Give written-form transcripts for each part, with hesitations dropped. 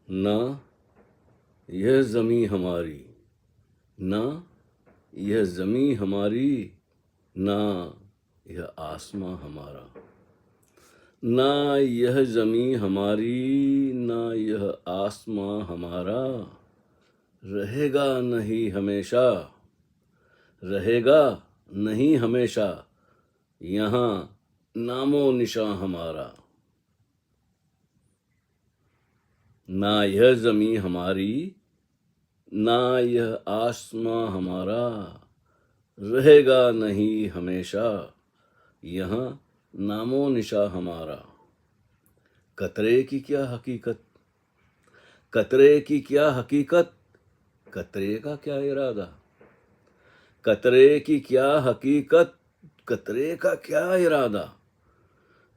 ना यह ज़मीं हमारी, ना यह ज़मीं हमारी, ना यह आसमां हमारा। ना यह ज़मीं हमारी, ना यह आसमां हमारा, रहेगा नहीं हमेशा, रहेगा नहीं हमेशा, यहाँ नामो निशां हमारा। ना यह ज़मीं हमारी, ना यह आसमां हमारा, रहेगा नहीं हमेशा, यहाँ नामो निशा हमारा। कतरे की क्या हकीकत, कतरे की क्या हकीकत, कतरे का क्या इरादा। कतरे की क्या हकीकत, कतरे का क्या इरादा।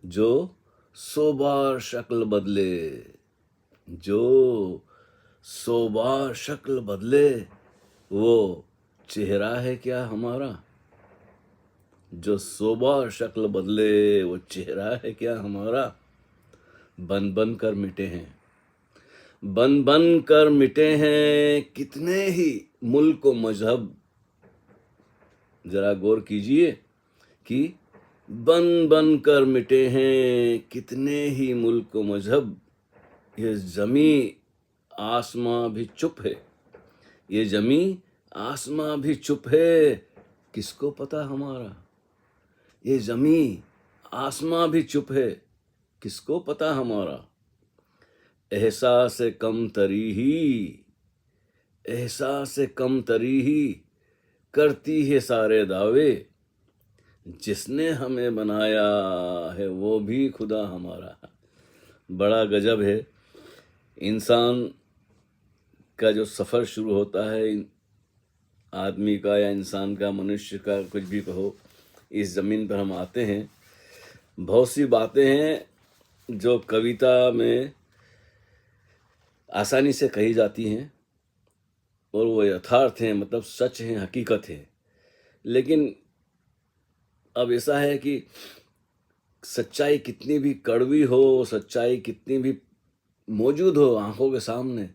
जो 100 बार शक्ल बदले, जो 100 बार शक्ल बदले, वो चेहरा है क्या हमारा। जो 100 बार शक्ल बदले, वो चेहरा है क्या हमारा। बन बन कर मिटे हैं, बन बन कर मिटे हैं कितने ही मुल्क व मजहब। जरा गौर कीजिए कि बन बन कर मिटे हैं कितने ही मुल्क व मजहब। ये ज़मीं आसमां भी चुप है, ये ज़मीं आसमां भी चुप है, किसको पता हमारा। ये ज़मीं आसमां भी चुप है, किसको पता हमारा। एहसास कम तरी ही, एहसास कम तरी ही, करती है सारे दावे। जिसने हमें बनाया है वो भी खुदा हमारा। बड़ा गजब है। इंसान का जो सफ़र शुरू होता है, आदमी का या इंसान का, मनुष्य का, कुछ भी कहो, इस ज़मीन पर हम आते हैं। बहुत सी बातें हैं जो कविता में आसानी से कही जाती हैं और वो यथार्थ हैं, मतलब सच हैं, हकीकत है। लेकिन अब ऐसा है कि सच्चाई कितनी भी कड़वी हो, सच्चाई कितनी भी मौजूद हो आंखों के सामने,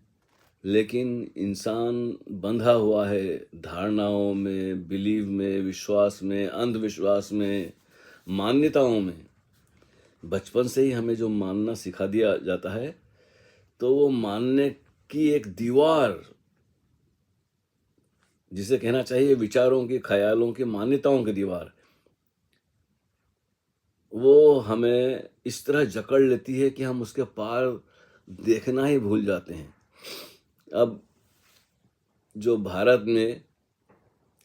लेकिन इंसान बंधा हुआ है धारणाओं में, बिलीव में, विश्वास में, अंधविश्वास में, मान्यताओं में। बचपन से ही हमें जो मानना सिखा दिया जाता है, तो वो मानने की एक दीवार, जिसे कहना चाहिए विचारों की, ख्यालों की, मान्यताओं की दीवार, वो हमें इस तरह जकड़ लेती है कि हम उसके पार देखना ही भूल जाते हैं। अब जो भारत में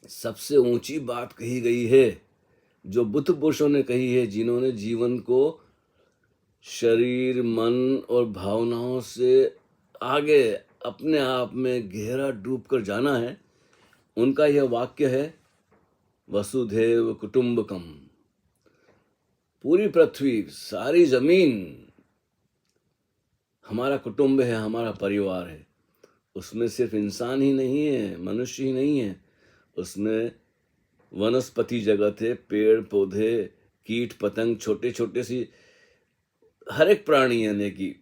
सबसे ऊंची बात कही गई है, जो बुद्ध पुरुषों ने कही है, जिन्होंने जीवन को शरीर, मन और भावनाओं से आगे अपने आप में गहरा डूब कर जाना है, उनका यह वाक्य है, वसुधैव कुटुंबकम। पूरी पृथ्वी, सारी जमीन हमारा कुटुंब है, हमारा परिवार है। उसमें सिर्फ इंसान ही नहीं है, मनुष्य ही नहीं है, उसमें वनस्पति जगत है, पेड़ पौधे, कीट पतंग, छोटे छोटे सी हर एक प्राणी, यानी कि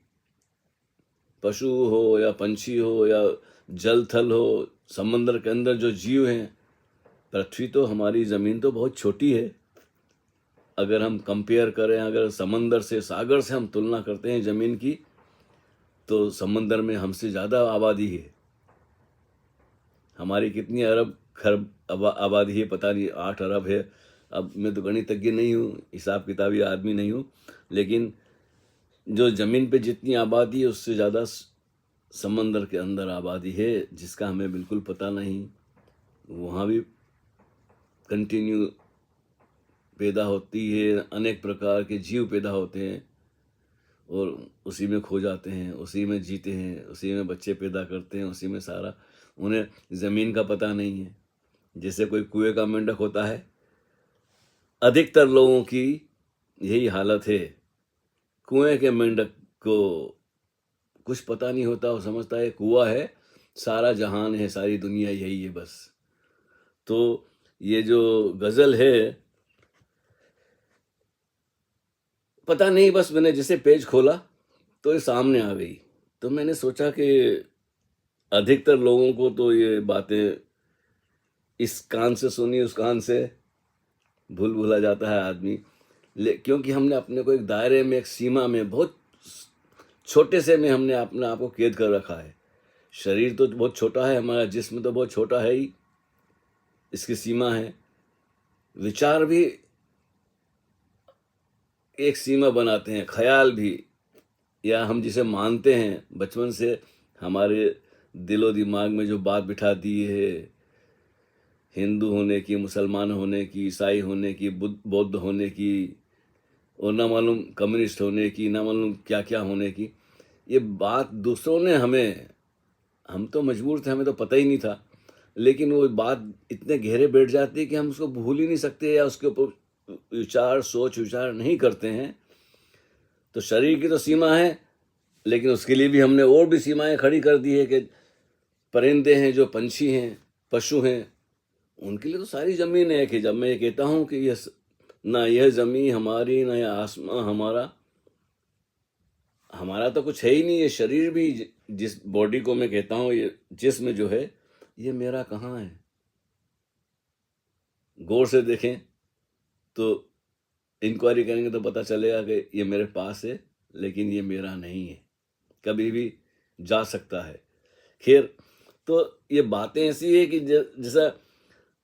पशु हो या पंछी हो या जल थल हो, समंदर के अंदर जो जीव हैं। पृथ्वी तो, हमारी ज़मीन तो बहुत छोटी है। अगर हम कंपेयर करें, अगर समंदर से, सागर से हम तुलना करते हैं ज़मीन की, तो समंदर में हमसे ज़्यादा आबादी है। हमारी कितनी अरब खरब आबादी है पता नहीं, 8 अरब है। अब मैं तो गणितज्ञ नहीं हूँ, हिसाब किताबी आदमी नहीं हूँ, लेकिन जो ज़मीन पे जितनी आबादी है उससे ज़्यादा समंदर के अंदर आबादी है, जिसका हमें बिल्कुल पता नहीं। वहाँ भी कंटिन्यू पैदा होती है, अनेक प्रकार के जीव पैदा होते हैं और उसी में खो जाते हैं, उसी में जीते हैं, उसी में बच्चे पैदा करते हैं, उसी में सारा। उन्हें ज़मीन का पता नहीं है। जैसे कोई कुएं का मेंढक होता है, अधिकतर लोगों की यही हालत है। कुएं के मेंढक को कुछ पता नहीं होता, वो समझता है कुआं है, सारा जहान है, सारी दुनिया यही है बस। तो ये जो गज़ल है, पता नहीं, बस मैंने जैसे पेज खोला तो ये सामने आ गई। तो मैंने सोचा कि अधिकतर लोगों को तो ये बातें इस कान से सुनी उस कान से भूल भुला जाता है आदमी, क्योंकि हमने अपने को एक दायरे में, एक सीमा में, बहुत छोटे से में हमने अपने आप को कैद कर रखा है। शरीर तो बहुत छोटा है, हमारा जिस्म तो बहुत छोटा है ही, इसकी सीमा है। विचार भी एक सीमा बनाते हैं, ख्याल भी, या हम जिसे मानते हैं बचपन से हमारे दिलो दिमाग में जो बात बिठा दी है, हिंदू होने की, मुसलमान होने की, ईसाई होने की, बौद्ध होने की, और ना मालूम कम्युनिस्ट होने की, ना मालूम क्या क्या होने की, ये बात दूसरों ने हमें, हम तो मजबूर थे, हमें तो पता ही नहीं था, लेकिन वो बात इतने गहरे बैठ जाती है कि हम उसको भूल ही नहीं सकते या उसके ऊपर सोच विचार नहीं करते हैं। तो शरीर की तो सीमा है, लेकिन उसके लिए भी हमने और भी सीमाएं खड़ी कर दी है कि परिंदे हैं, जो पंछी हैं, पशु हैं, उनके लिए तो सारी ज़मीन है। कि जब मैं ये कहता हूँ कि यह ना यह ज़मीन हमारी, ना यह आसमां हमारा, हमारा तो कुछ है ही नहीं। ये शरीर भी, जिस बॉडी को मैं कहता हूँ, ये जिस्म जो है, ये मेरा कहाँ है? गौर से देखें तो, इंक्वायरी करेंगे तो पता चलेगा कि ये मेरे पास है, लेकिन ये मेरा नहीं है, कभी भी जा सकता है। खैर, तो ये बातें ऐसी है कि जैसा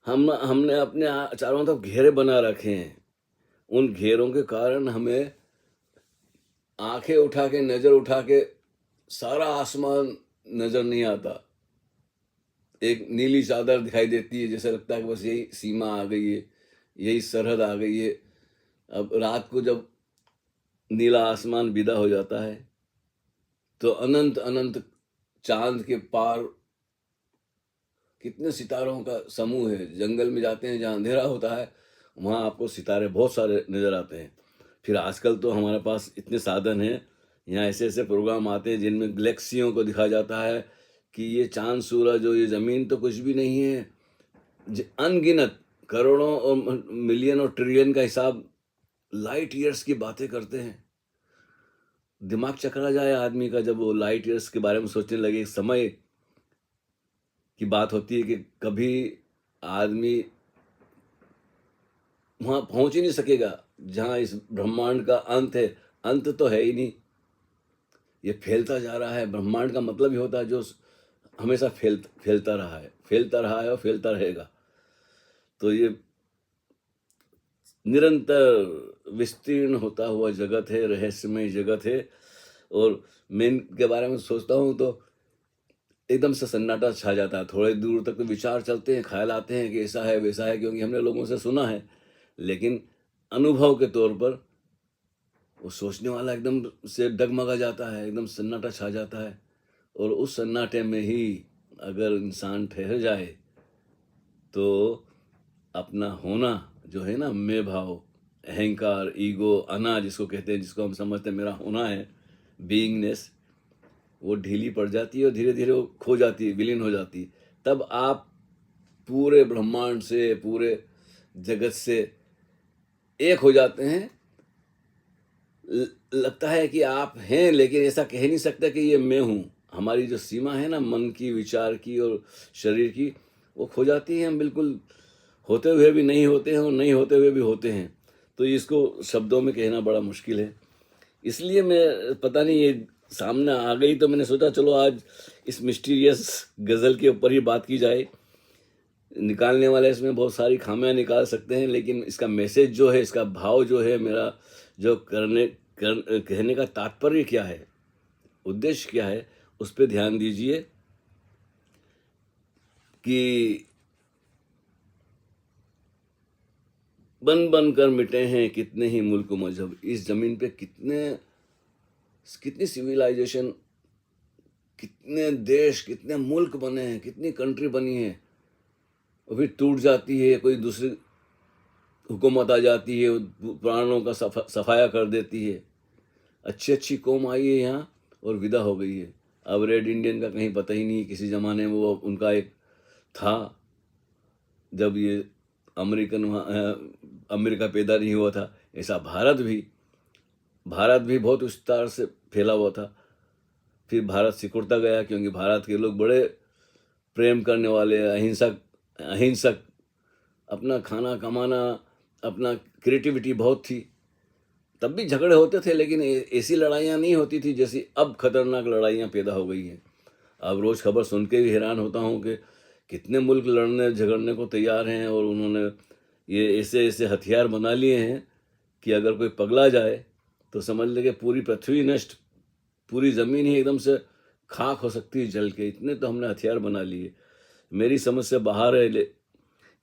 हमने अपने चारों तरफ घेरे बना रखे हैं, उन घेरों के कारण हमें आंखें उठा के, नज़र उठा के सारा आसमान नज़र नहीं आता। एक नीली चादर दिखाई देती है, जैसे लगता है कि बस यही सीमा आ गई है, यही सरहद आ गई है। अब रात को जब नीला आसमान विदा हो जाता है तो अनंत अनंत चांद के पार कितने सितारों का समूह है। जंगल में जाते हैं जहाँ अंधेरा होता है, वहाँ आपको सितारे बहुत सारे नज़र आते हैं। फिर आजकल तो हमारे पास इतने साधन हैं, यहाँ ऐसे ऐसे प्रोग्राम आते हैं जिनमें गैलेक्सियों को दिखाया जाता है कि ये चांद, सूरज और ये ज़मीन तो कुछ भी नहीं है। अनगिनत करोड़ों और मिलियन और ट्रिलियन का हिसाब, लाइट ईयर्स की बातें करते हैं। दिमाग चकरा जाए आदमी का जब वो लाइट ईयर्स के बारे में सोचने लगे। समय की बात होती है कि कभी आदमी वहाँ पहुँच ही नहीं सकेगा जहाँ इस ब्रह्मांड का अंत है। अंत तो है ही नहीं, ये फैलता जा रहा है। ब्रह्मांड का मतलब ही होता है जो हमेशा फैलता रहा है, फैलता रहा है और फैलता रहेगा। तो ये निरंतर विस्तीर्ण होता हुआ जगत है, रहस्यमय जगत है। और मैं इनके बारे में सोचता हूँ तो एकदम से सन्नाटा छा जाता है। थोड़े दूर तक तो विचार चलते हैं, ख्याल आते हैं कि ऐसा है वैसा है, क्योंकि हमने लोगों से सुना है, लेकिन अनुभव के तौर पर वो सोचने वाला एकदम से डगमगा जाता है, एकदम सन्नाटा छा जाता है। और उस सन्नाटे में ही अगर इंसान ठहर जाए तो अपना होना जो है ना, मैं भाव, अहंकार, ईगो, अना जिसको कहते हैं, जिसको हम समझते हैं मेरा होना है, बीइंगनेस, वो ढीली पड़ जाती है और धीरे धीरे वो खो जाती है, विलीन हो जाती है। तब आप पूरे ब्रह्मांड से, पूरे जगत से एक हो जाते हैं। लगता है कि आप हैं, लेकिन ऐसा कह नहीं सकता कि ये मैं हूँ। हमारी जो सीमा है ना, मन की, विचार की और शरीर की, वो खो जाती है। हम बिल्कुल होते हुए भी नहीं होते हैं और नहीं होते हुए भी होते हैं। तो इसको शब्दों में कहना बड़ा मुश्किल है। इसलिए मैं, पता नहीं, ये सामने आ गई तो मैंने सोचा चलो आज इस मिस्टीरियस गज़ल के ऊपर ही बात की जाए। निकालने वाले इसमें बहुत सारी खामियां निकाल सकते हैं, लेकिन इसका मैसेज जो है, इसका भाव जो है, मेरा जो कहने का तात्पर्य क्या है, उद्देश्य क्या है, उस पर ध्यान दीजिए कि बन बन कर मिटे हैं कितने ही मुल्क मजहब। इस जमीन पे कितनी सिविलाइजेशन, कितने देश, कितने मुल्क बने हैं, कितनी कंट्री बनी है, और फिर टूट जाती है, कोई दूसरी हुकूमत आ जाती है, पुरानों का सफाया कर देती है। अच्छी अच्छी कौम आई है यहाँ और विदा हो गई है। अब रेड इंडियन का कहीं पता ही नहीं। किसी ज़माने में वो उनका एक था, जब ये अमेरिका पैदा नहीं हुआ था। ऐसा भारत भी बहुत विस्तार से फैला हुआ था। फिर भारत सिकुड़ता गया, क्योंकि भारत के लोग बड़े प्रेम करने वाले, अहिंसक अहिंसक, अपना खाना कमाना, अपना क्रिएटिविटी बहुत थी। तब भी झगड़े होते थे, लेकिन ऐसी लड़ाइयाँ नहीं होती थी जैसी अब खतरनाक लड़ाइयाँ पैदा हो गई हैं। अब रोज़ खबर सुन के भी हैरान होता हूँ कि कितने मुल्क लड़ने झगड़ने को तैयार हैं, और उन्होंने ये ऐसे ऐसे हथियार बना लिए हैं कि अगर कोई पगला जाए तो समझ ले कि पूरी पृथ्वी नष्ट, पूरी ज़मीन ही एकदम से खाक हो सकती है जल के। इतने तो हमने हथियार बना लिए। मेरी समझ से बाहर है,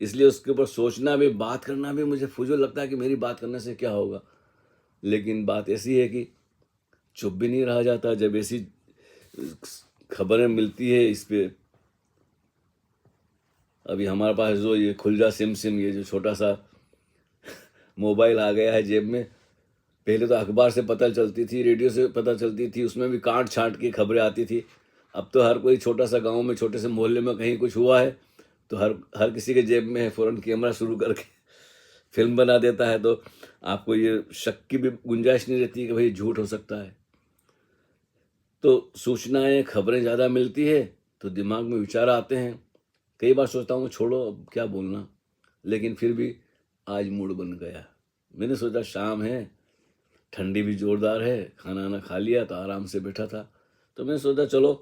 इसलिए उसके ऊपर सोचना भी, बात करना भी मुझे फजूल लगता है कि मेरी बात करने से क्या होगा। लेकिन बात ऐसी है कि चुप भी नहीं रहा जाता जब ऐसी खबरें मिलती है इस पे। अभी हमारे पास जो ये खुलजा सिम सिम, ये जो छोटा सा मोबाइल आ गया है जेब में, पहले तो अखबार से पता चलती थी, रेडियो से पता चलती थी, उसमें भी काट छांट की खबरें आती थी। अब तो हर कोई छोटा सा गांव में, छोटे से मोहल्ले में कहीं कुछ हुआ है तो हर किसी के जेब में है, फ़ौरन कैमरा शुरू करके फिल्म बना देता है। तो आपको ये शक की भी गुंजाइश नहीं रहती कि भाई झूठ हो सकता है। तो सूचनाएं, खबरें ज़्यादा मिलती है तो दिमाग में विचार आते हैं। कई बार सोचता हूँ छोड़ो अब क्या बोलना, लेकिन फिर भी आज मूड बन गया। मैंने सोचा शाम है, ठंडी भी ज़ोरदार है, खाना वाना खा लिया तो आराम से बैठा था, तो मैंने सोचा चलो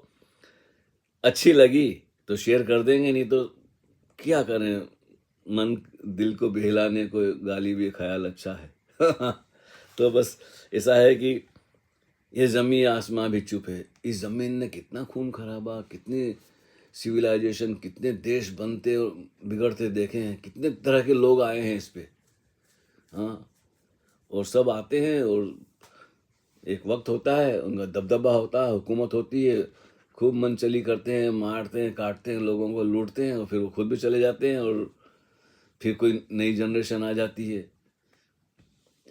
अच्छी लगी तो शेयर कर देंगे, नहीं तो क्या करें, मन दिल को बहलाने को गाली भी ख्याल अच्छा है। तो बस ऐसा है कि ये ज़मीन आसमां भी चुप है। इस ज़मीन ने कितना खून खराबा, कितने सिविलाइजेशन, कितने देश बनते और बिगड़ते देखे हैं, कितने तरह के लोग आए हैं इस पे। हाँ, और सब आते हैं और एक वक्त होता है, उनका दबदबा होता है, हुकूमत होती है, खूब मनचली करते हैं, मारते हैं, काटते हैं, लोगों को लूटते हैं, और फिर वो खुद भी चले जाते हैं, और फिर कोई नई जनरेशन आ जाती है।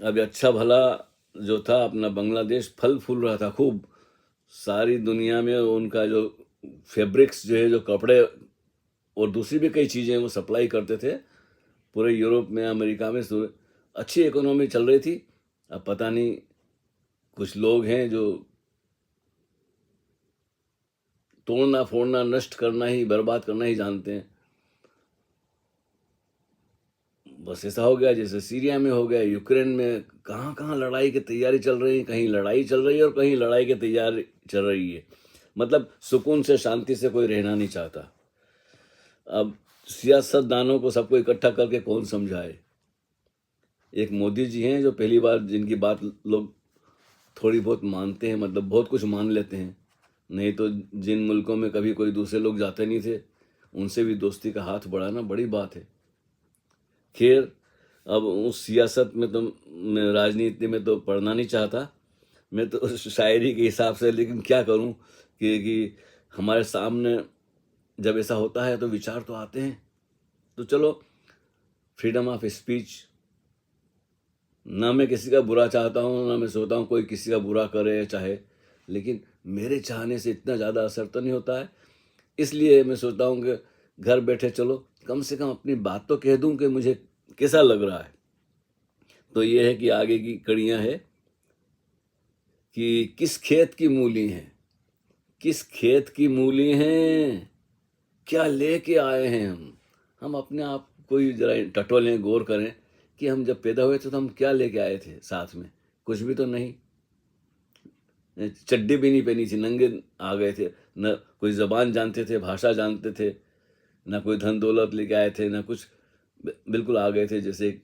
अब अच्छा भला जो था अपना बांग्लादेश फल फूल रहा था खूब, सारी दुनिया में उनका जो फैब्रिक्स जो है, जो कपड़े और दूसरी भी कई चीज़ें वो सप्लाई करते थे पूरे यूरोप में, अमेरिका में, अच्छी इकोनॉमी चल रही थी। अब पता नहीं कुछ लोग हैं जो तोड़ना फोड़ना, नष्ट करना ही, बर्बाद करना ही जानते हैं। बस ऐसा हो गया जैसे सीरिया में हो गया, यूक्रेन में, कहाँ कहाँ लड़ाई की तैयारी चल रही है, कहीं लड़ाई चल रही है और कहीं लड़ाई की तैयारी चल रही है। मतलब सुकून से, शांति से कोई रहना नहीं चाहता। अब सियासतदानों को सबको इकट्ठा करके कौन समझाए। एक मोदी जी हैं जो पहली बार, जिनकी बात लोग थोड़ी बहुत मानते हैं, मतलब बहुत कुछ मान लेते हैं, नहीं तो जिन मुल्कों में कभी कोई दूसरे लोग जाते नहीं थे, उनसे भी दोस्ती का हाथ बढ़ाना बड़ी बात है। खैर, अब उस सियासत में तो, मैं राजनीति में तो पढ़ना नहीं चाहता, मैं तो उस शायरी के हिसाब से, लेकिन क्या करूं कि हमारे सामने जब ऐसा होता है तो विचार तो आते हैं। तो चलो, फ्रीडम ऑफ स्पीच, ना मैं किसी का बुरा चाहता हूँ, ना मैं सोचता हूँ कोई किसी का बुरा करे चाहे, लेकिन मेरे चाहने से इतना ज़्यादा असर तो नहीं होता है। इसलिए मैं सोचता हूँ कि घर बैठे चलो कम से कम अपनी बात तो कह दूँ कि मुझे कैसा लग रहा है। तो ये है कि आगे की कड़ियाँ है कि किस खेत की मूली हैं, किस खेत की मूली हैं, क्या लेके आए हैं हम अपने आप को ही जरा टटोलें, गौर करें कि हम जब पैदा हुए थे तो हम क्या लेके आए थे साथ में, कुछ भी तो नहीं, चड्डी भी नहीं पहनी थी, नंगे आ गए थे, न कोई ज़बान जानते थे, भाषा जानते थे, ना कोई धन दौलत लेके आए थे, ना कुछ, बिल्कुल आ गए थे जैसे एक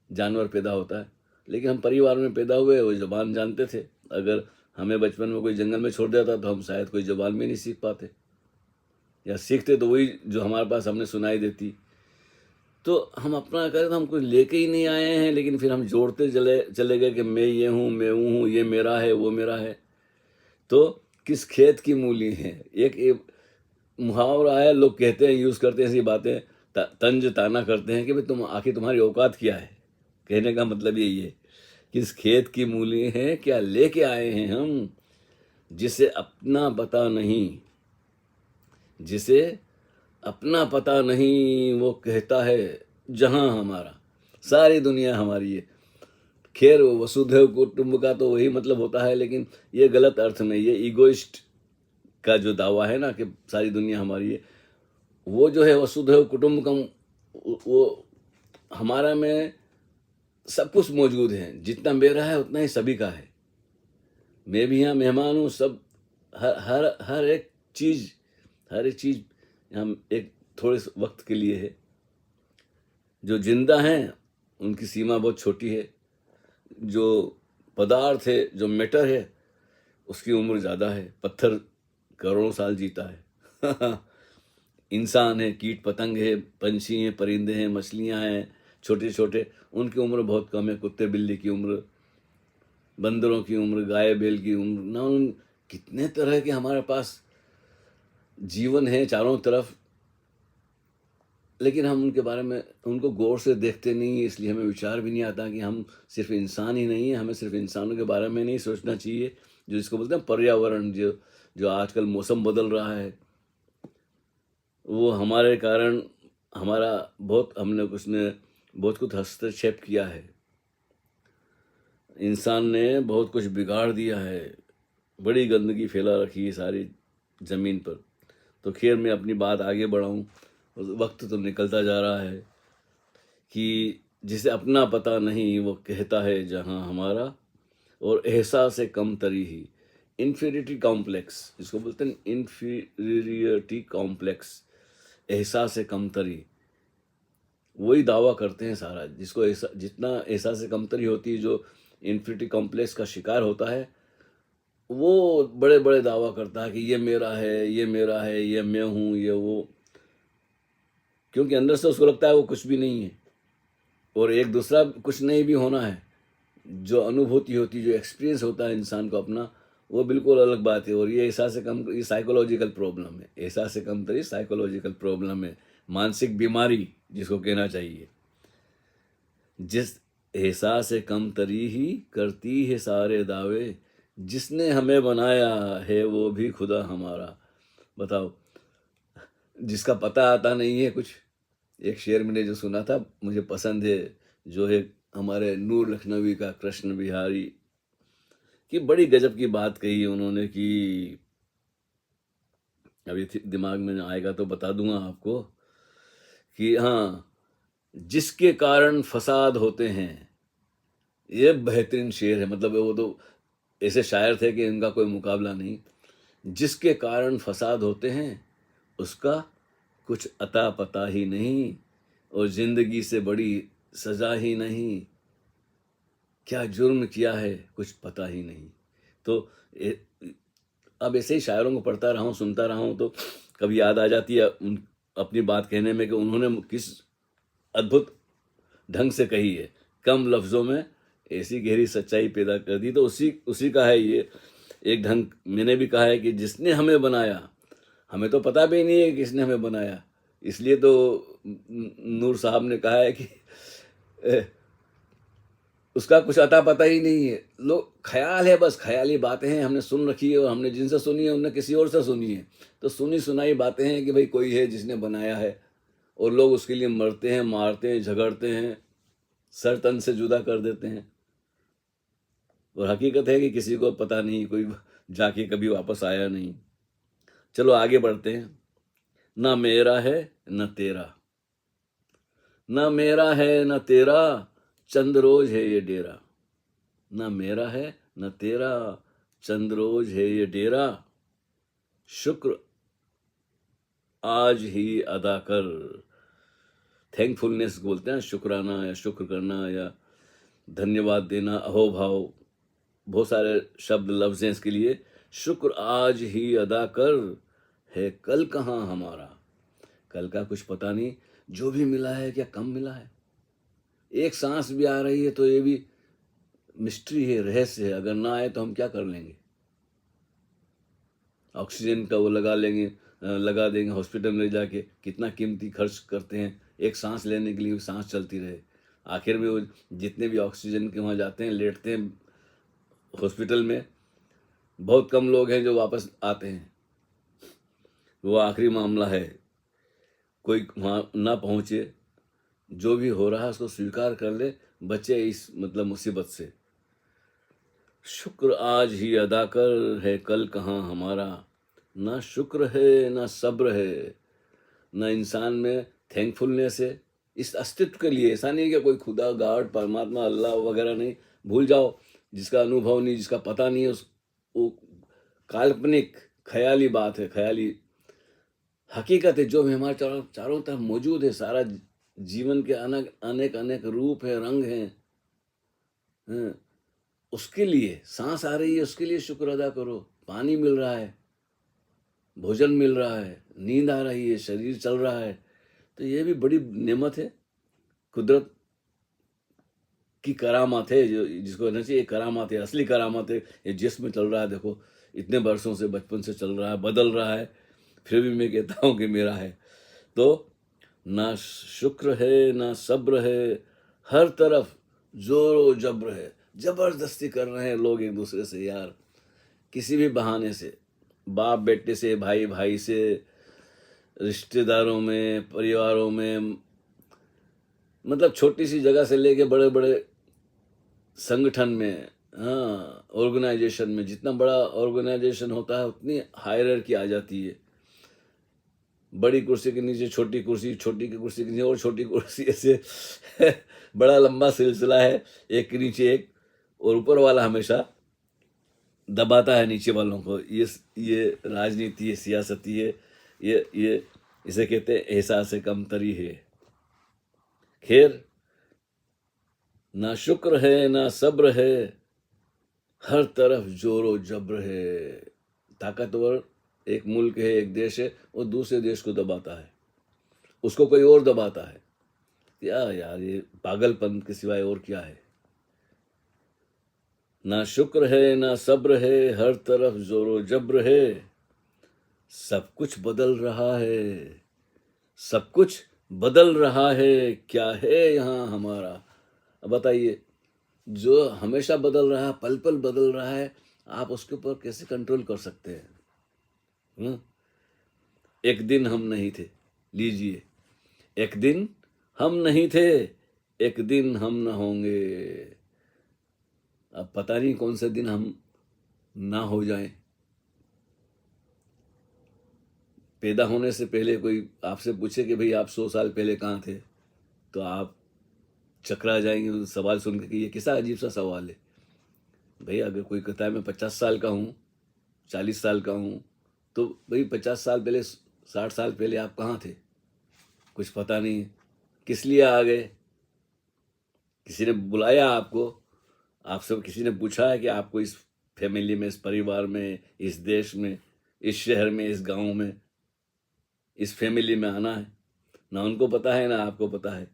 जानवर पैदा होता है। लेकिन हम परिवार में पैदा हुए, वो ज़बान जानते थे। अगर हमें बचपन में कोई जंगल में छोड़ देता तो हम शायद कोई ज़बान भी नहीं सीख पाते, या सीखते तो वही जो हमारे पास हमने सुनाई देती। तो हम अपना करें तो हम कुछ लेके ही नहीं आए हैं, लेकिन फिर हम जोड़ते चले गए कि मैं ये हूँ, मैं वो हूँ, ये मेरा है, वो मेरा है। तो किस खेत की मूली है, एक मुहावरा है, लोग कहते हैं, यूज़ करते हैं ऐसी बातें, तंज ताना करते हैं कि भाई तुम आखिर तुम्हारी औकात क्या है। कहने का मतलब यही है, किस खेत की मूली है, क्या लेके आए हैं हम, जिसे अपना पता नहीं, जिसे अपना पता नहीं, वो कहता है जहां हमारा, सारी दुनिया हमारी है। खैर, वसुधैव कुटुंब का तो वही मतलब होता है, लेकिन ये गलत अर्थ में, ये ईगोइस्ट का जो दावा है ना कि सारी दुनिया हमारी है, वो जो है वसुधैव कुटुंबकम, वो हमारा में सब कुछ मौजूद है। जितना मेरा है उतना ही सभी का है। मैं भी यहाँ मेहमान हूँ। सब हर हर हर एक चीज़ हम एक थोड़े से वक्त के लिए है। जो जिंदा हैं उनकी सीमा बहुत छोटी है। जो पदार्थ है, जो मैटर है, उसकी उम्र ज़्यादा है। पत्थर करोड़ों साल जीता है। इंसान है, कीट पतंग है, पंछी हैं, परिंदे हैं, मछलियाँ हैं, छोटे छोटे, उनकी उम्र बहुत कम है। कुत्ते बिल्ली की उम्र, बंदरों की उम्र, गाय बैल की उम्र, ना उन कितने तरह के हमारे पास जीवन है चारों तरफ, लेकिन हम उनके बारे में उनको गौर से देखते नहीं। इसलिए हमें विचार भी नहीं आता कि हम सिर्फ इंसान ही नहीं है। हमें सिर्फ इंसानों के बारे में नहीं सोचना चाहिए, जो इसको बोलते हैं पर्यावरण, जो जो आजकल मौसम बदल रहा है, वो हमारे कारण हमारा बहुत हमने उसने बहुत कुछ हस्तक्षेप किया है। इंसान ने बहुत कुछ बिगाड़ दिया है, बड़ी गंदगी फैला रखी है सारी ज़मीन पर। तो खैर, मैं अपनी बात आगे बढ़ाऊँ, वक्त तो निकलता जा रहा है कि जिसे अपना पता नहीं वो कहता है जहाँ हमारा, और एहसास कमतरी ही, इन्फीरियरिटी कॉम्प्लेक्स, जिसको बोलते हैं इन्फीरियरिटी कॉम्प्लेक्स, एहसास कमतरी, वही दावा करते हैं सारा। जिसको जितना एहसास कमतरी होती है, जो इन्फीरियरिटी कॉम्प्लेक्स का शिकार होता है, वो बड़े बड़े दावा करता है कि ये मेरा है, ये मेरा है, ये मैं हूँ, ये वो, क्योंकि अंदर से उसको लगता है वो कुछ भी नहीं है। और एक दूसरा कुछ नहीं भी होना है, जो अनुभूति होती, जो एक्सपीरियंस होता है इंसान को अपना, वो बिल्कुल अलग बात है। और ये एहसास से कम, ये साइकोलॉजिकल प्रॉब्लम है। एहसास से कम तरी साइकोलॉजिकल प्रॉब्लम है, मानसिक बीमारी जिसको कहना चाहिए। जिस एहसास से कम तरी ही करती है सारे दावे, जिसने हमें बनाया है वो भी खुदा हमारा। बताओ, जिसका पता आता नहीं है कुछ। एक शेर मैंने जो सुना था, मुझे पसंद है, जो है हमारे नूर लखनवी का कृष्ण बिहारी की, बड़ी गजब की बात कही है उन्होंने कि अभी दिमाग में आएगा तो बता दूंगा आपको कि हाँ, जिसके कारण फसाद होते हैं, ये बेहतरीन शेर है। मतलब वो तो ऐसे शायर थे कि इनका कोई मुकाबला नहीं। जिसके कारण फसाद होते हैं, उसका कुछ अता पता ही नहीं, और जिंदगी से बड़ी सजा ही नहीं, क्या जुर्म किया है कुछ पता ही नहीं। तो अब ऐसे ही शायरों को पढ़ता रहा हूँ, सुनता रहा हूँ, तो कभी याद आ जाती है अपनी बात कहने में कि उन्होंने किस अद्भुत ढंग से कही है, कम लफ्ज़ों में ऐसी गहरी सच्चाई पैदा कर दी। तो उसी का है ये एक ढंग। मैंने भी कहा है कि जिसने हमें बनाया, हमें तो पता भी नहीं है किसने हमें बनाया। इसलिए तो नूर साहब ने कहा है कि उसका कुछ अता पता ही नहीं है। लोग ख्याल है, बस ख्याली बातें हैं, हमने सुन रखी है, और हमने जिनसे सुनी है उनने किसी और से सुनी है। तो सुनी सुनाई बातें हैं कि भाई कोई है जिसने बनाया है, और लोग उसके लिए मरते हैं, मारते हैं, झगड़ते हैं, सर तन से जुदा कर देते हैं। और हकीकत है कि किसी को पता नहीं, कोई जाके कभी वापस आया नहीं। चलो आगे बढ़ते हैं। ना मेरा है न तेरा, ना मेरा है न तेरा, चंद रोज है ये डेरा। ना मेरा है न तेरा, चंद रोज है ये डेरा। शुक्र आज ही अदा कर। थैंकफुलनेस बोलते हैं, शुक्राना या शुक्र करना या धन्यवाद देना, अहोभाव, बहुत सारे शब्द लफ्ज हैं इसके लिए। शुक्र आज ही अदा कर, है कल कहाँ हमारा। कल का कुछ पता नहीं, जो भी मिला है क्या कम मिला है। एक सांस भी आ रही है तो ये भी मिस्ट्री है, रहस्य है। अगर ना आए तो हम क्या कर लेंगे। ऑक्सीजन का वो लगा देंगे हॉस्पिटल में जाके, कितना कीमती खर्च करते हैं एक सांस लेने के लिए, सांस चलती रहे। आखिर में वो जितने भी ऑक्सीजन के वहाँ जाते हैं, लेटते हैं हॉस्पिटल में, बहुत कम लोग हैं जो वापस आते हैं। वो आखिरी मामला है, कोई वहाँ ना पहुँचे। जो भी हो रहा है उसको स्वीकार कर ले, बचे इस मतलब मुसीबत से। शुक्र आज ही अदा कर, है कल कहाँ हमारा। ना शुक्र है ना सब्र है, ना इंसान में थैंकफुलनेस है इस अस्तित्व के लिए। ऐसा नहीं कि कोई खुदा, गॉड, परमात्मा, अल्लाह वगैरह नहीं, भूल जाओ। जिसका अनुभव नहीं, जिसका पता नहीं है, उस वो काल्पनिक ख्याली बात है, ख्याली हकीकत है जो हमारे चारों चारों तरफ मौजूद है। सारा जीवन के अनेक अनेक अनेक रूप है, रंग हैं। हैं। उसके लिए सांस आ रही है, उसके लिए शुक्र अदा करो। पानी मिल रहा है, भोजन मिल रहा है, नींद आ रही है, शरीर चल रहा है, तो ये भी बड़ी नेमत है, कुदरत की करामात है, जो जिसको कहना चाहिए करामात है, असली करामात है। ये जिस्म चल रहा है, देखो इतने वर्षों से, बचपन से चल रहा है, बदल रहा है, फिर भी मैं कहता हूँ कि मेरा है। तो ना शुक्र है ना सब्र है, हर तरफ जोर जब्र है। जबरदस्ती कर रहे हैं लोग एक दूसरे से यार, किसी भी बहाने से, बाप बेटे से, भाई भाई से, रिश्तेदारों में, परिवारों में, मतलब छोटी सी जगह से लेके बड़े बड़े संगठन में, हाँ ऑर्गेनाइजेशन में, जितना बड़ा ऑर्गेनाइजेशन होता है उतनी हायरार्की आ जाती है। बड़ी कुर्सी के नीचे छोटी कुर्सी, छोटी की कुर्सी के नीचे और छोटी कुर्सी, ऐसे बड़ा लंबा सिलसिला है, एक के नीचे एक, और ऊपर वाला हमेशा दबाता है नीचे वालों को। ये राजनीति है, सियासती है, ये इसे कहते हैं एहसास कमतरी है। खैर, ना शुक्र है ना सब्र है, हर तरफ जोरो जब्र है। ताकतवर एक मुल्क है, एक देश है, वो दूसरे देश को दबाता है, उसको कोई और दबाता है। क्या यार, ये पागलपन के सिवाय और क्या है। ना शुक्र है ना सब्र है, हर तरफ जोरो जब्र है। सब कुछ बदल रहा है, सब कुछ बदल रहा है, क्या है यहाँ हमारा। अब बताइए, जो हमेशा बदल रहा है, पल पल बदल रहा है, आप उसके ऊपर कैसे कंट्रोल कर सकते हैं? एक दिन हम नहीं थे, लीजिए, एक दिन हम नहीं थे, एक दिन हम न होंगे। अब पता नहीं कौन से दिन हम ना हो जाएं। पैदा होने से पहले कोई आपसे पूछे कि भाई आप 100 साल पहले कहाँ थे, तो आप चकरा जाएंगे उस सवाल सुन के कि ये कैसा अजीब सा सवाल है। भाई अगर कोई कहता है मैं 50 साल का हूँ, 40 साल का हूँ, तो भाई 50 साल पहले, 60 साल पहले आप कहाँ थे? कुछ पता नहीं। किस लिए आ गए? किसी ने बुलाया आपको? आपसे किसी ने पूछा है कि आपको इस फैमिली में, इस परिवार में, इस देश में, इस शहर में, इस गांव में, इस फैमिली में आना है? ना उनको पता है ना आपको पता है।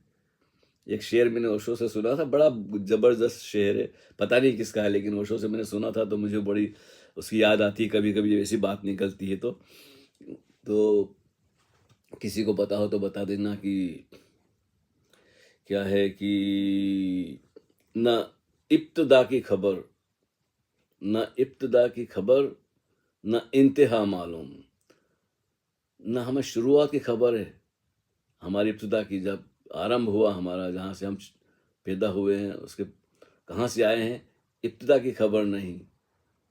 एक शेर मैंने ओशो से सुना था, बड़ा जबरदस्त शेर है, पता नहीं किसका है, लेकिन ओशो से मैंने सुना था, तो मुझे बड़ी उसकी याद आती है कभी कभी, ऐसी बात निकलती है। तो किसी को पता हो तो बता देना कि क्या है कि न इब्तदा की खबर, न इब्तदा की खबर, न इंतहा मालूम। न हमें शुरुआत की खबर है, हमारी इब्तदा की, जब आरंभ हुआ हमारा, जहाँ से हम पैदा हुए हैं, उसके कहाँ से आए हैं, इब्तदा की खबर नहीं।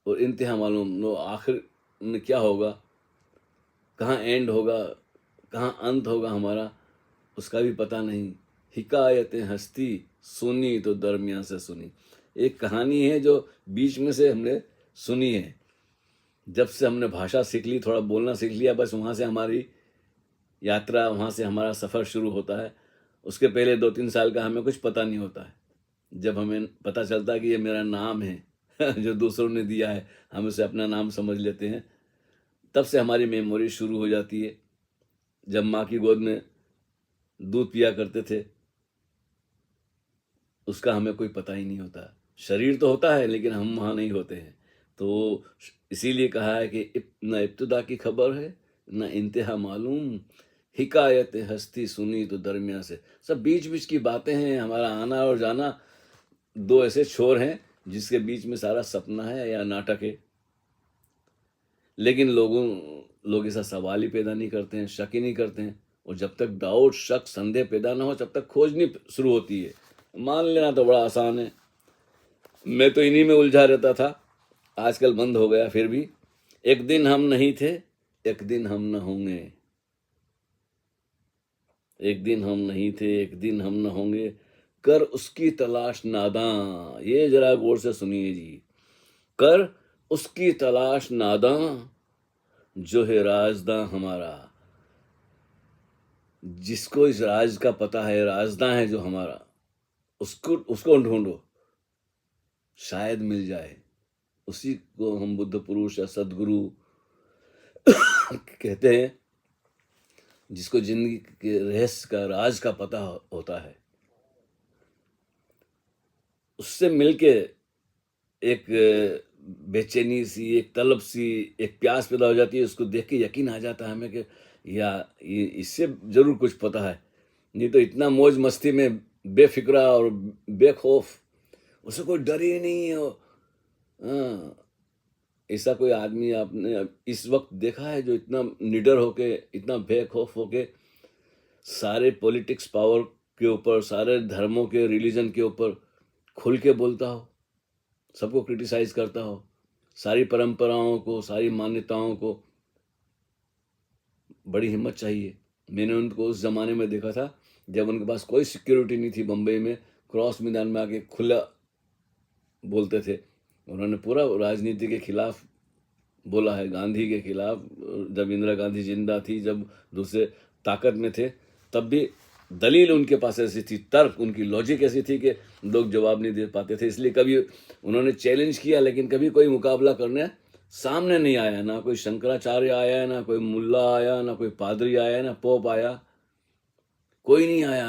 और इंतहा मालूम, नो आखिर में क्या होगा, कहाँ एंड होगा, कहाँ अंत होगा हमारा, उसका भी पता नहीं। हिकायतें हस्ती सुनी तो दरमियान से सुनी। एक कहानी है जो बीच में से हमने सुनी है, जब से हमने भाषा सीख ली, थोड़ा बोलना सीख लिया, बस वहाँ से हमारी यात्रा, वहाँ से हमारा सफ़र शुरू होता है। उसके पहले 2-3 साल का हमें कुछ पता नहीं होता है। जब हमें पता चलता है कि ये मेरा नाम है जो दूसरों ने दिया है, हम उसे अपना नाम समझ लेते हैं, तब से हमारी मेमोरी शुरू हो जाती है। जब माँ की गोद में दूध पिया करते थे, उसका हमें कोई पता ही नहीं होता। शरीर तो होता है लेकिन हम वहाँ नहीं होते हैं। तो इसीलिए कहा है कि न इब्तदा की खबर है, न इंतहा मालूम, हिकायत हस्ती सुनी तो दरमिया से। सब बीच बीच की बातें हैं, हमारा आना और जाना, दो ऐसे छोर हैं जिसके बीच में सारा सपना है या नाटक है। लेकिन लोग ऐसा सवाल ही पैदा नहीं करते हैं, शक ही नहीं करते हैं। और जब तक डाउट, शक, संदेह पैदा ना हो, तब तक खोज नहीं शुरू होती है। मान लेना तो बड़ा आसान है। मैं तो इन्हीं में उलझा रहता था, आजकल बंद हो गया। फिर भी एक दिन हम नहीं थे, एक दिन हम न होंगे, एक दिन हम नहीं थे, एक दिन हम न होंगे, कर उसकी तलाश नादां। ये जरा गौर से सुनिए जी। कर उसकी तलाश नादां, जो है राजदां हमारा। जिसको इस राज का पता है, राजदां है जो हमारा, उसको उसको ढूंढो, शायद मिल जाए। उसी को हम बुद्ध पुरुष या सदगुरु कहते हैं, जिसको जिंदगी के रहस्य का, राज का पता होता है। उससे मिलके एक बेचैनी सी, एक तलब सी, एक प्यास पैदा हो जाती है। उसको देख के यकीन आ जाता है हमें कि या ये इससे जरूर कुछ पता है। नहीं तो इतना मौज मस्ती में बेफिक्रा और बेखौफ, उसे कोई डर ही नहीं है। हाँ, ऐसा कोई आदमी आपने इस वक्त देखा है जो इतना निडर होके, इतना बेखौफ होके सारे पॉलिटिक्स पावर के ऊपर, सारे धर्मों के, रिलीजन के ऊपर खुल के बोलता हो, सबको क्रिटिसाइज करता हो, सारी परंपराओं को, सारी मान्यताओं को। बड़ी हिम्मत चाहिए। मैंने उनको उस जमाने में देखा था जब उनके पास कोई सिक्योरिटी नहीं थी। बम्बई में क्रॉस मैदान में आके खुला बोलते थे। उन्होंने पूरा राजनीति के खिलाफ बोला है, गांधी के खिलाफ। जब इंदिरा गांधी जिंदा थी, जब दूसरे ताकत में थे, तब भी दलील उनके पास ऐसी थी, तर्क, उनकी लॉजिक ऐसी थी कि लोग जवाब नहीं दे पाते थे। इसलिए कभी उन्होंने चैलेंज किया, लेकिन कभी कोई मुकाबला करने सामने नहीं आया। ना कोई शंकराचार्य आया, ना कोई मुल्ला आया, ना कोई पादरी आया, ना पोप आया, कोई नहीं आया।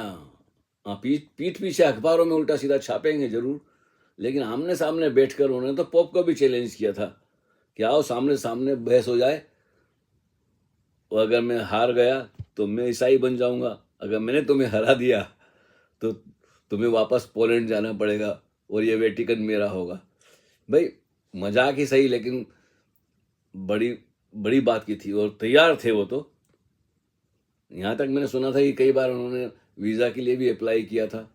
हाँ, पीठ पीछे अखबारों में उल्टा सीधा छापेंगे जरूर, लेकिन आमने सामने बैठकर उन्होंने तो पोप को भी चैलेंज किया था कि आओ सामने सामने बहस हो जाए, और अगर मैं हार गया तो मैं ईसाई बन जाऊंगा, अगर मैंने तुम्हें हरा दिया तो तुम्हें वापस पोलैंड जाना पड़ेगा और ये वेटिकन मेरा होगा। भाई मजाक ही सही, लेकिन बड़ी बड़ी बात की थी और तैयार थे वो तो। यहाँ तक मैंने सुना था कि कई बार उन्होंने वीज़ा के लिए भी अप्लाई किया था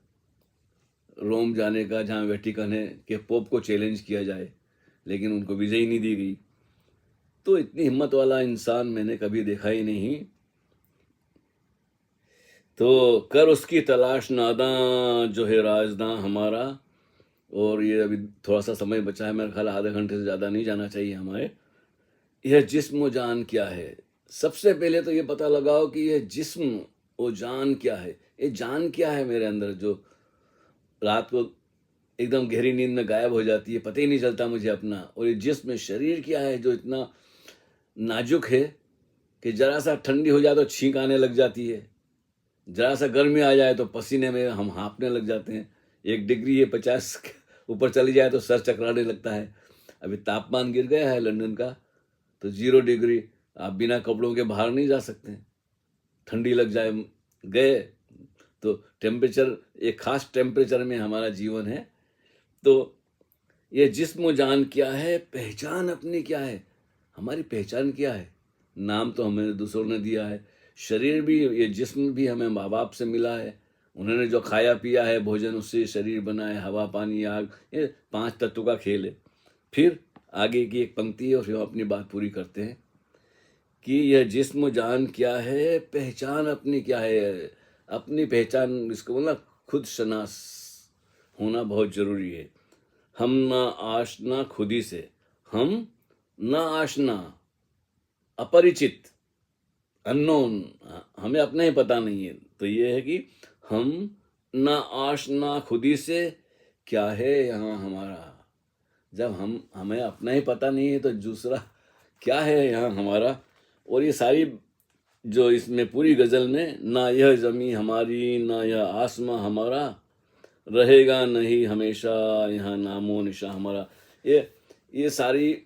रोम जाने का, जहाँ वेटिकन है, कि पोप को चैलेंज किया जाए, लेकिन उनको वीज़ा ही नहीं दी गई। तो इतनी हिम्मत वाला इंसान मैंने कभी देखा ही नहीं। तो कर उसकी तलाश नादां, जो है राजदां हमारा। और ये अभी थोड़ा सा समय बचा है, मेरा ख्याल आधे घंटे से ज़्यादा नहीं जाना चाहिए हमारे। यह जिस्म जान क्या है? सबसे पहले तो ये पता लगाओ कि यह जिस्म वो जान क्या है। ये जान क्या है मेरे अंदर, जो रात को एकदम गहरी नींद में गायब हो जाती है, पता ही नहीं चलता मुझे अपना। और ये जिस्म, शरीर क्या है जो इतना नाजुक है कि जरा सा ठंडी हो जाए तो छींक आने लग जाती है, जरा सा गर्मी आ जाए तो पसीने में हम हाँफने लग जाते हैं। 1 डिग्री ये 50 ऊपर चली जाए तो सर चकराने लगता है। अभी तापमान गिर गया है लंदन का, तो 0 डिग्री, आप बिना कपड़ों के बाहर नहीं जा सकते। ठंडी लग जाए गए तो टेम्परेचर, एक खास टेम्परेचर में हमारा जीवन है। तो ये जिस्म जान क्या है, पहचान अपनी क्या है, हमारी पहचान क्या है? नाम तो हमें दूसरों ने दिया है, शरीर भी, ये जिस्म भी हमें माँ बाप से मिला है। उन्होंने जो खाया पिया है भोजन, उससे शरीर बना है। हवा, पानी, आग, ये 5 तत्वों का खेल है। फिर आगे की एक पंक्ति है और फिर हम अपनी बात पूरी करते हैं कि यह जिस्म जान क्या है, पहचान अपनी क्या है। अपनी पहचान, इसको बोलना खुद शनास होना बहुत जरूरी है। हम ना आशना खुदी से, हम ना आशना, अपरिचित, अननोन, हमें अपना ही पता नहीं है। तो ये है कि हम ना आशना खुदी से, क्या है यहाँ हमारा। जब हमें अपना ही पता नहीं है तो दूसरा क्या है यहाँ हमारा। और ये सारी जो इसमें पूरी गज़ल में, ना यह ज़मीं हमारी, ना यह आसमां हमारा, रहेगा नहीं हमेशा यहाँ नामो निशा हमारा। ये सारी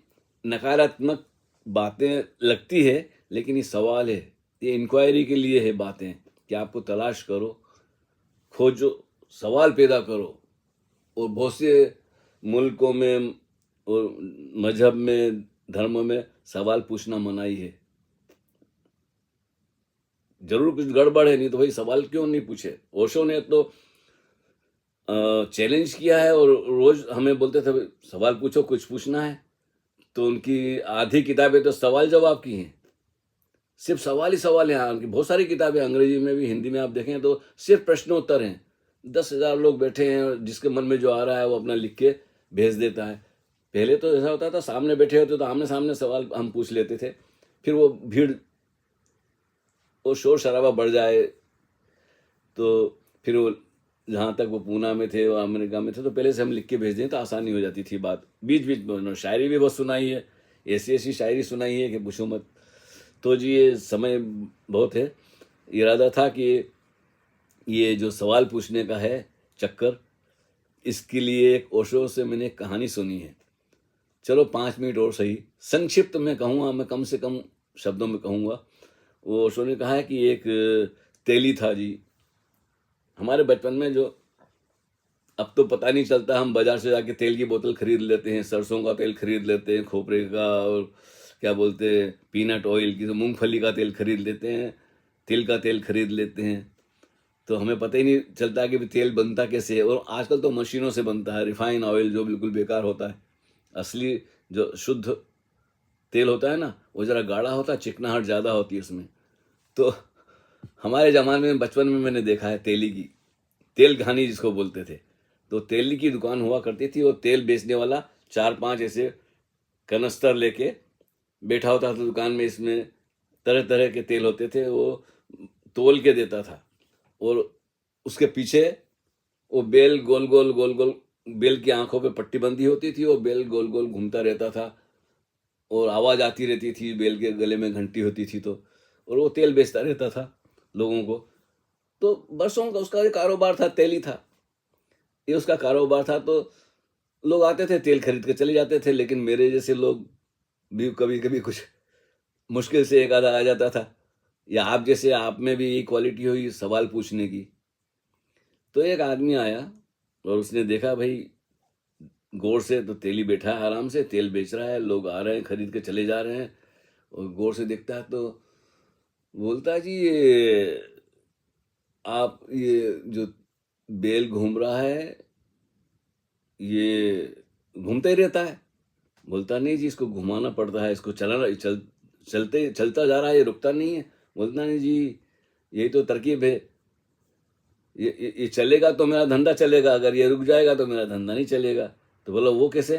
नकारात्मक बातें लगती है, लेकिन ये सवाल है, ये इंक्वायरी के लिए है बातें कि आपको तलाश करो, खोजो, सवाल पैदा करो। और बहुत से मुल्कों में और मजहब में, धर्म में सवाल पूछना मनाही है। जरूर कुछ गड़बड़ है, नहीं तो भाई सवाल क्यों नहीं पूछे। ओशो ने तो चैलेंज किया है और रोज हमें बोलते थे सवाल पूछो, कुछ पूछना है। तो उनकी आधी किताबें तो सवाल जवाब की हैं। सिर्फ सवाल ही सवाल हैं। यहाँ की बहुत सारी किताबें अंग्रेजी में भी हिंदी में आप देखें तो सिर्फ प्रश्नोत्तर हैं। 10,000 लोग बैठे हैं, जिसके मन में जो आ रहा है वो अपना लिख के भेज देता है। पहले तो ऐसा होता था, सामने बैठे होते तो आमने सामने सवाल हम पूछ लेते थे, फिर वो भीड़, वो शोर शराबा बढ़ जाए तो फिर वो, जहाँ तक वो पूना में थे, वो अमेरिका में थे, तो पहले से हम लिख के भेज दें तो आसानी हो जाती थी बात। बीच बीच में उन्होंने शायरी भी बहुत सुनाई है, ऐसी ऐसी शायरी सुनाई है कि पूछो मत। तो जी ये समय बहुत है। इरादा था कि ये जो सवाल पूछने का है चक्कर, इसके लिए एक ओशो से मैंने एक कहानी सुनी है। चलो 5 मिनट और सही, संक्षिप्त में कहूँगा, मैं कम से कम शब्दों में कहूँगा। वो ओशो ने कहा है कि एक तेली था जी। हमारे बचपन में जो, अब तो पता नहीं चलता, हम बाजार से जाके तेल की बोतल खरीद लेते हैं, सरसों का तेल खरीद लेते हैं, खोपरे का, और क्या बोलते हैं पीनट ऑयल की, तो मूंगफली का तेल खरीद लेते हैं, तिल का तेल खरीद लेते हैं। तो हमें पता ही नहीं चलता कि तेल बनता कैसे है। और आजकल तो मशीनों से बनता है, रिफाइन ऑयल जो बिल्कुल बेकार होता है। असली जो शुद्ध तेल होता है ना, वो ज़रा गाढ़ा होता है, चिकनाहट ज़्यादा होती है उसमें। तो हमारे ज़माने में, बचपन में मैंने देखा है तेली की, तेल घानी जिसको बोलते थे, तो तेल की दुकान हुआ करती थी, और तेल बेचने वाला 4-5 ऐसे कनस्तर लेके बैठा होता था दुकान में। इसमें तरह तरह के तेल होते थे, वो तोल के देता था। और उसके पीछे वो बेल गोल गोल गोल गोल, बेल की आंखों पे पट्टी बंधी होती थी, वो बेल गोल गोल घूमता रहता था, और आवाज़ आती रहती थी, बेल के गले में घंटी होती थी तो, और वो तेल बेचता रहता था लोगों को। तो बरसों का उसका एक कारोबार था, तेल ही था, ये उसका कारोबार था। तो लोग आते थे, तेल खरीद के चले जाते थे, लेकिन मेरे जैसे लोग भी कभी कभी कुछ मुश्किल से एक आधा आ जाता था, या आप जैसे, आप में भी यही क्वालिटी हुई सवाल पूछने की। तो एक आदमी आया और उसने देखा भाई गौर से, तो तेली बैठा है आराम से, तेल बेच रहा है, लोग आ रहे हैं, खरीद के चले जा रहे हैं, और गौर से देखता है तो बोलता है जी ये आप, ये जो बेल घूम रहा है, ये घूमता ही रहता है? बोलता नहीं जी, इसको घुमाना पड़ता है, इसको चलता जा रहा है, ये रुकता नहीं है। बोलता नहीं जी, यही तो तरकीब है, ये चलेगा तो मेरा धंधा चलेगा, अगर ये रुक जाएगा तो मेरा धंधा नहीं चलेगा। तो बोला वो कैसे?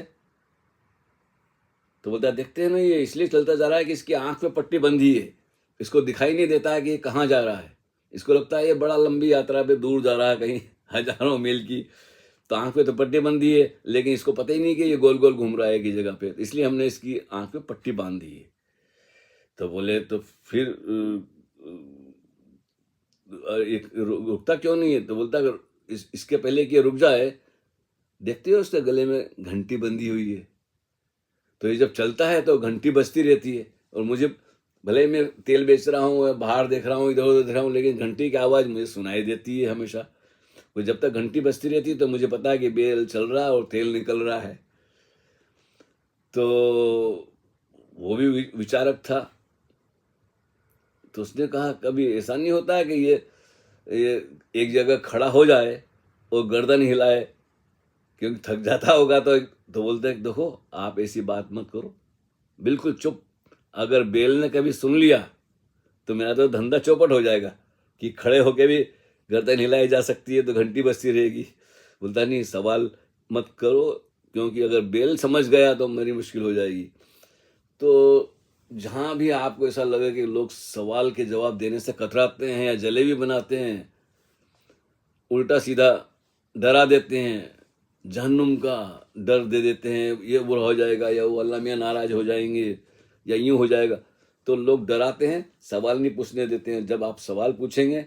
तो बोलता देखते हैं ना, ये इसलिए चलता जा रहा है कि इसकी आंख पे पट्टी बंधी है, इसको दिखाई नहीं देता है कि ये कहाँ जा रहा है। इसको लगता है ये बड़ा लंबी यात्रा पे दूर जा रहा है, कहीं हजारों मील की, तो आंख पे तो पट्टी बंधी है, लेकिन इसको पता ही नहीं कि ये गोल गोल घूम रहा है एक ही जगह पे, इसलिए हमने इसकी आंख पे पट्टी बांध दी है। तो बोले तो फिर एक रुकता क्यों नहीं है? तो बोलता अगर इसके पहले कि ये रुक जाए, देखते हो उसके गले में घंटी बंधी हुई है, तो ये जब चलता है तो घंटी बजती रहती है, और मुझे भले ही मैं तेल बेच रहा हूँ, बाहर देख रहा हूँ, इधर उधर देख रहा हूँ, लेकिन घंटी की आवाज़ मुझे सुनाई देती है हमेशा। वो जब तक घंटी बजती रहती है तो मुझे पता है कि बेल चल रहा है और तेल निकल रहा है। तो वो भी विचारक था। तो उसने कहा कभी ऐसा नहीं होता है कि ये एक जगह खड़ा हो जाए और गर्दन हिलाए, क्योंकि थक जाता होगा। तो बोलते हैं देखो आप ऐसी बात मत करो, बिल्कुल चुप। अगर बेल ने कभी सुन लिया तो मेरा तो धंधा चौपट हो जाएगा, कि खड़े होके भी गर्दन हिलाई जा सकती है तो घंटी बजती रहेगी। बोलता नहीं, सवाल मत करो, क्योंकि अगर बेल समझ गया तो मेरी मुश्किल हो जाएगी। तो जहाँ भी आपको ऐसा लगे कि लोग सवाल के जवाब देने से कतराते हैं या जलेबी बनाते हैं, उल्टा सीधा डरा देते हैं, जहन्नुम का डर दे देते हैं, ये बुरा हो जाएगा, या वो अल्लाह मियाँ नाराज हो जाएंगे, या यूँ हो जाएगा, तो लोग डराते हैं, सवाल नहीं पूछने देते हैं। जब आप सवाल पूछेंगे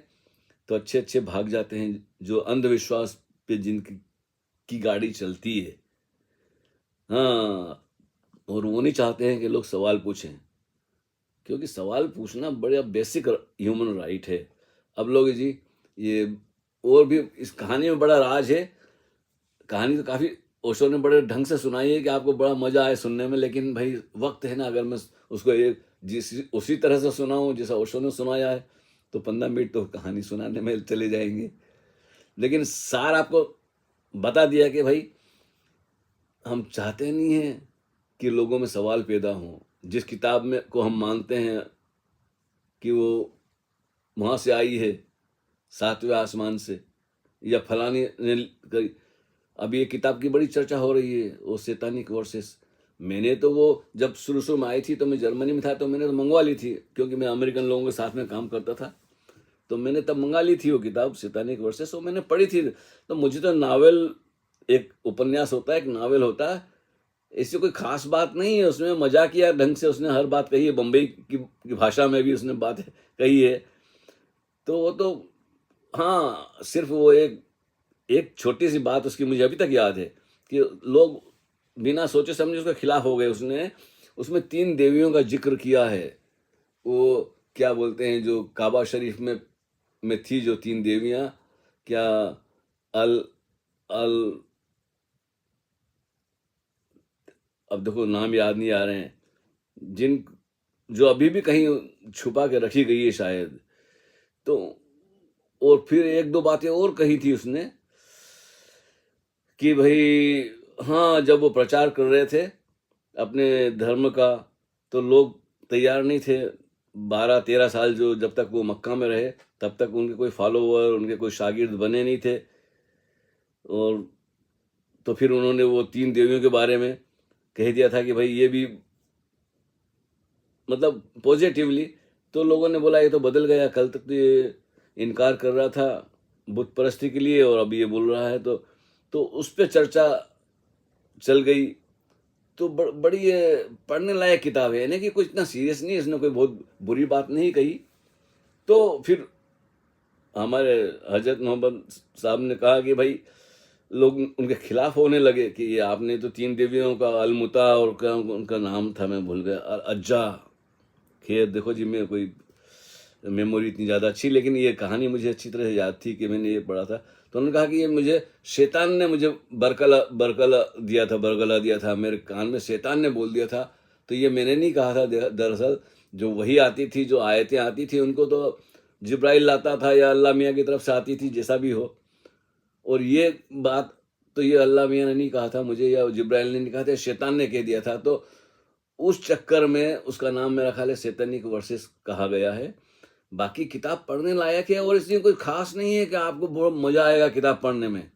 तो अच्छे अच्छे भाग जाते हैं, जो अंधविश्वास पे जिनकी की गाड़ी चलती है। हाँ, और वो नहीं चाहते हैं कि लोग सवाल पूछें, क्योंकि सवाल पूछना बड़ा बेसिक ह्यूमन राइट है। अब लोग जी ये, और भी इस कहानी में बड़ा राज है। कहानी तो काफ़ी ओशो ने बड़े ढंग से सुनाई है कि आपको बड़ा मज़ा आए सुनने में, लेकिन भाई वक्त है ना, अगर मैं उसको एक उसी तरह से सुनाऊँ जैसा ओशो ने सुनाया है तो 15 मिनट तो कहानी सुनाने में चले जाएंगे। लेकिन सार आपको बता दिया कि भाई हम चाहते नहीं हैं कि लोगों में सवाल पैदा हों। जिस किताब में को हम मानते हैं कि वो वहाँ से आई है 7वें आसमान से, या फलानी ने करी। अब ये किताब की बड़ी चर्चा हो रही है, वो सैतानिक वर्सेस। मैंने तो वो जब शुरू शुरू में आई थी तो मैं जर्मनी में था, तो मैंने तो मंगवा ली थी, क्योंकि मैं अमेरिकन लोगों के साथ में काम करता था, तो मैंने तब मंगा ली थी वो किताब सैतानिक वर्सेस, वो मैंने पढ़ी थी। तो मुझे तो नावल, एक उपन्यास होता है, एक नावल होता है, इससे कोई खास बात नहीं है, उसमें मजाकिया ढंग से उसने हर बात कही है, बम्बई की भाषा में भी उसने बात कही है। तो वो तो हाँ, सिर्फ वो एक छोटी सी बात उसकी मुझे अभी तक याद है कि लोग बिना सोचे समझे उसके खिलाफ हो गए। उसने उसमें 3 देवियों का जिक्र किया है। वो क्या बोलते हैं, जो काबा शरीफ में थी जो 3 देवियां, क्या अल अल अब देखो नाम याद नहीं आ रहे हैं, जिन जो अभी भी कहीं छुपा के रखी गई है शायद। तो और फिर 1-2 बातें और कही थी उसने कि भाई हाँ, जब वो प्रचार कर रहे थे अपने धर्म का, तो लोग तैयार नहीं थे। 12-13 साल जो जब तक वो मक्का में रहे, तब तक उनके कोई फॉलोवर, उनके कोई शागिर्द बने नहीं थे। और तो फिर उन्होंने वो 3 देवियों के बारे में कह दिया था कि भाई ये भी, मतलब पॉजिटिवली। तो लोगों ने बोला ये तो बदल गया, कल तक तो ये इनकार कर रहा था बुत परस्ती के लिए, और अब ये बोल रहा है। तो उस पर चर्चा चल गई। तो बड़ी ये पढ़ने लायक किताब है, यानी कि कुछ इतना सीरियस नहीं है, इसने कोई बहुत बुरी बात नहीं कही। तो फिर हमारे हजरत मोहम्मद साहब ने कहा कि भाई लोग उनके खिलाफ होने लगे कि ये आपने तो 3 देवियों का अलमुता, और क्या उनका नाम था मैं भूल गया, अज्जा। खैर देखो जी, मैं कोई मेमोरी इतनी ज़्यादा अच्छी, लेकिन ये कहानी मुझे अच्छी तरह से याद थी कि मैंने ये पढ़ा था। तो उन्होंने कहा कि ये मुझे शैतान ने मुझे बरगला दिया था, मेरे कान में शैतान ने बोल दिया था। तो ये मैंने नहीं कहा था, दरअसल जो वही आती थी, जो आयतें आती थी, उनको तो जिब्राइल लाता था या अल्लाह मियाँ की तरफ से आती थी, जैसा भी हो। और ये बात तो ये अल्लाह मियाँ ने नहीं कहा था मुझे, या जिब्राइल ने नहीं कहा था, शैतान ने कह दिया था। तो उस चक्कर में उसका नाम मेरा ख्याल है सैतानिक वर्सेस कहा गया है। बाकी किताब पढ़ने लायक है, और इसमें कोई खास नहीं है कि आपको बहुत मजा आएगा किताब पढ़ने में।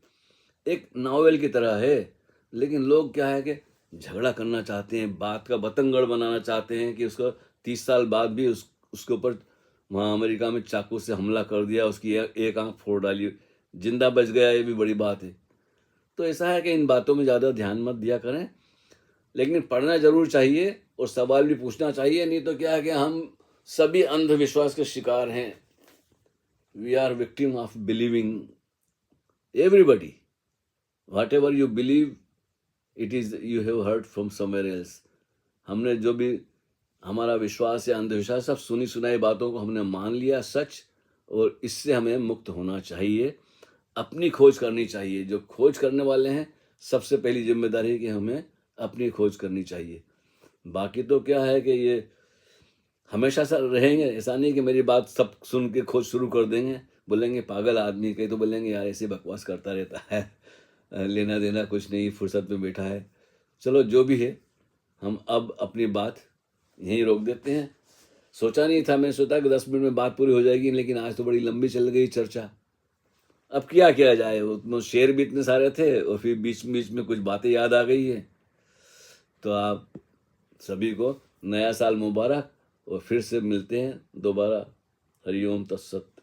एक नावल की तरह है, लेकिन लोग क्या है कि झगड़ा करना चाहते हैं, बात का बतंगड़ बनाना चाहते हैं कि उसको 30 साल बाद भी उसके ऊपर वहाँ अमेरिका में चाकू से हमला कर दिया, उसकी एक आंख फोड़ डाली, जिंदा बच गया, ये भी बड़ी बात है। तो ऐसा है कि इन बातों में ज़्यादा ध्यान मत दिया करें, लेकिन पढ़ना जरूर चाहिए और सवाल भी पूछना चाहिए। नहीं तो क्या है कि हम सभी अंधविश्वास के शिकार हैं। We are victim of believing, everybody whatever you believe, it is you have heard from somewhere else. हमने जो भी हमारा विश्वास या अंधविश्वास, सब सुनी सुनाई बातों को हमने मान लिया सच, और इससे हमें मुक्त होना चाहिए। अपनी खोज करनी चाहिए। जो खोज करने वाले हैं, सबसे पहली जिम्मेदारी है कि हमें अपनी खोज करनी चाहिए। बाकी तो क्या है कि ये हमेशा सा रहेंगे, ऐसा नहीं कि मेरी बात सब सुन के खोज शुरू कर देंगे, बोलेंगे पागल आदमी, कहीं तो बोलेंगे यार ऐसे बकवास करता रहता है, लेना देना कुछ नहीं, फुर्सत में बैठा है। चलो जो भी है, हम अब अपनी बात यहीं रोक देते हैं। सोचा नहीं था, मैं सोचा कि 10 मिनट में बात पूरी हो जाएगी, लेकिन आज तो बड़ी लंबी चल गई चर्चा। अब क्या किया जाए, वो शेर भी इतने सारे थे, और फिर बीच बीच में कुछ बातें याद आ गई है। तो आप सभी को नया साल मुबारक, और फिर से मिलते हैं दोबारा। हरिओम तत्सत।